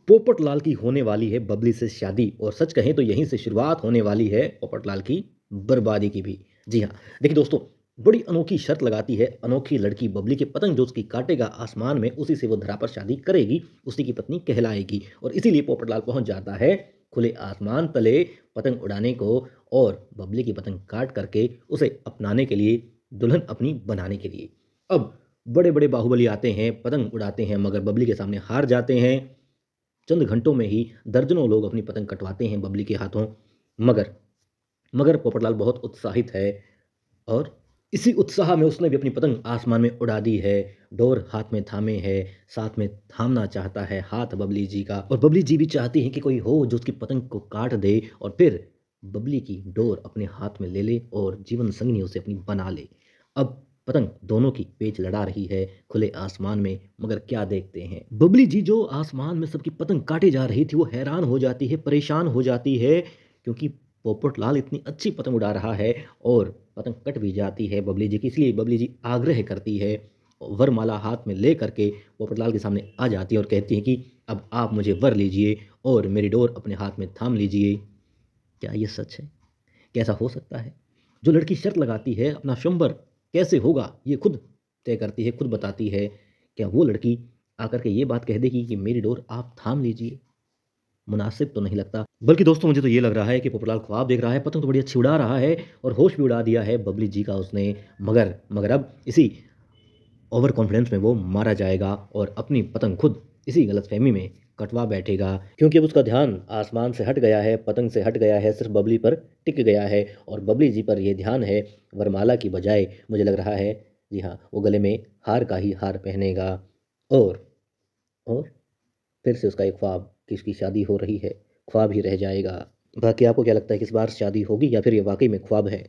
पोपट लाल की होने वाली है बबली से शादी और सच कहें तो यहीं से शुरुआत होने वाली है पोपट लाल की बर्बादी की भी। जी हाँ, देखिए दोस्तों, बड़ी अनोखी शर्त लगाती है अनोखी लड़की बबली के पतंग जो उसकी काटेगा आसमान में उसी से वो धरा पर शादी करेगी, उसी की पत्नी कहलाएगी और इसीलिए पोपट लाल पहुंच जाता है खुले आसमान तले पतंग उड़ाने को और बबली की पतंग काट करके उसे अपनाने के लिए, दुल्हन अपनी बनाने के लिए। अब बड़े बड़े बाहुबली आते हैं, पतंग उड़ाते हैं, मगर बबली के सामने हार जाते हैं। चंद घंटों में ही दर्जनों लोग अपनी पतंग कटवाते हैं बबली के हाथों। मगर मगर पोपटलाल बहुत उत्साहित है और इसी उत्साह में उसने भी अपनी पतंग आसमान में उड़ा दी है। डोर हाथ में थामे है, साथ में थामना चाहता है हाथ बबली जी का और बबली जी भी चाहती हैं कि कोई हो जो उसकी पतंग को काट दे और फिर बबली की डोर अपने हाथ में ले ले और जीवन संगनी उसे अपनी बना ले। अब पतंग दोनों की पेच लड़ा रही है खुले आसमान में, मगर क्या देखते हैं बबली जी जो आसमान में सबकी पतंग काटे जा रही थी वो हैरान हो जाती है, परेशान हो जाती है, क्योंकि पोपट लाल इतनी अच्छी पतंग उड़ा रहा है और पतंग कट भी जाती है बबली जी की। इसलिए बबली जी आग्रह करती है, वरमाला हाथ में ले करके पोपट लाल के सामने आ जाती है और कहती है कि अब आप मुझे वर लीजिए और मेरी डोर अपने हाथ में थाम लीजिए। क्या ये सच है? कैसा हो सकता है? जो लड़की शर्त लगाती है अपना स्वयंवर कैसे होगा ये खुद तय करती है, खुद बताती है। क्या वो लड़की आकर के ये बात कह देगी कि मेरी डोर आप थाम लीजिए? मुनासिब तो नहीं लगता। बल्कि दोस्तों, मुझे तो ये लग रहा है कि पोपटलाल ख्वाब देख रहा है, पतंग तो बड़ी अच्छी उड़ा रहा है और होश भी उड़ा दिया है बबली जी का उसने। मगर मगर अब इसी ओवर कॉन्फिडेंस में वो मारा जाएगा और अपनी पतंग खुद इसी गलतफहमी में कटवा बैठेगा, क्योंकि अब उसका ध्यान आसमान से हट गया है, पतंग से हट गया है, सिर्फ बबली पर टिक गया है और बबली जी पर ये ध्यान है। वरमाला की बजाय मुझे लग रहा है, जी हाँ, वो गले में हार का ही हार पहनेगा और और फिर से उसका एक ख्वाब कि उसकी शादी हो रही है, ख्वाब ही रह जाएगा। बाकी आपको क्या लगता है कि इस बार शादी होगी या फिर ये वाक़ई में ख्वाब है?